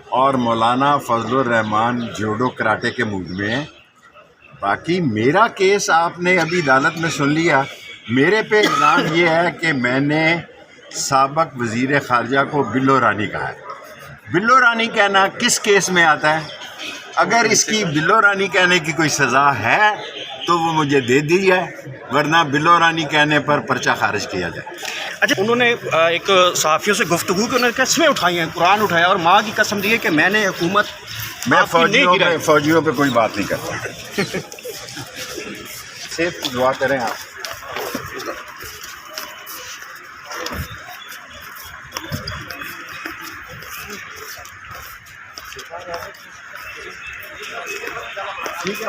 اور مولانا فضل الرحمان judo karate کے mood میں ہیں۔ باقی میرا کیس آپ نے ابھی عدالت میں سن لیا۔ میرے پہ الزام یہ ہے کہ میں نے سابق وزیر خارجہ کو بلو رانی کہا ہے۔ بلو رانی کہنا کس کیس میں آتا ہے؟ اگر اس کی بلو رانی کہنے کی کوئی سزا ہے تو وہ مجھے دے دی جائے، ورنہ بلو رانی کہنے پر پرچہ خارج کیا جائے۔ اچھا، انہوں نے ایک صحافیوں سے گفتگو کی، انہوں نے قسمیں اٹھائی ہیں، قرآن اٹھایا اور ماں کی قسم دی ہے کہ میں نے حکومت میں آپ کی نہیں گرائی۔ فوجیوں پہ کوئی بات نہیں کرتا۔ صرف دعا کریں آپ۔ ٹھیک ہے،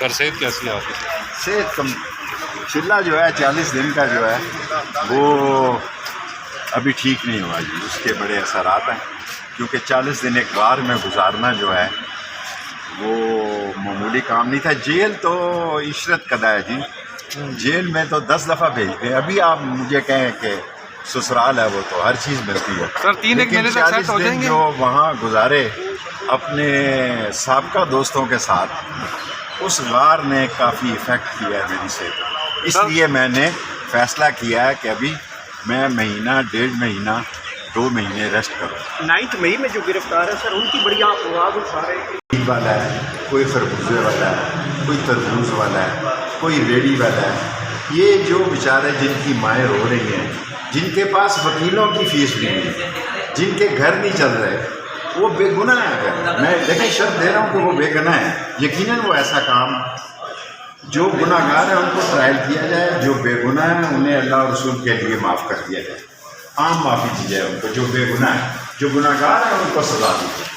صحت کیسی ہے آپ کی؟ صحت کم چلہ جو ہے 40 دن کا جو ہے وہ ابھی ٹھیک نہیں ہوا جی، اس کے بڑے اثرات ہیں، کیونکہ 40 دن ایک بار میں گزارنا جو ہے وہ معمولی کام نہیں تھا۔ جیل تو عشرت قدا ہے جی، جیل میں تو 10 دفعہ بھیجتے ہیں۔ ابھی آپ مجھے کہیں کہ سسرال ہے، وہ تو ہر چیز ملتی ہے، سر 3-1 مہینے تک سیٹ ہو جائیں گے؟ جو وہاں گزارے اپنے سابقہ دوستوں کے ساتھ، اس غار نے کافی افیکٹ کیا ہے میری صحت، اس لیے میں نے فیصلہ کیا ہے کہ ابھی میں مہینہ 1.5 مہینہ 2 مہینے ریسٹ کروں۔ 9 مئی میں جو گرفتار ہے سر، ان کی بڑی آپ آواز اٹھا رہے ہیں۔ کوئی والا ہے، کوئی خربوزے والا ہے، کوئی تربوز والا ہے، کوئی ریڑھی والا ہے۔ یہ جو بیچارے جن کی مائیں رو رہی ہیں، جن کے پاس وکیلوں کی فیس نہیں ہے، جن کے گھر نہیں چل رہے، وہ بے گناہ ہے۔ میں دیکھیں شرط دے رہا ہوں کہ وہ بے گناہ ہے، یقیناً وہ ایسا کام، جو گناہ گار ہیں ان کو ٹرائل کیا جائے، جو بے گناہ ہیں انہیں اللہ اور رسول کے لیے معاف کر دیا جائے، عام معافی دی جائے ان کو۔ جو بے گناہ ہے، جو گناہ گار ہیں ان کو سزا دی جائے۔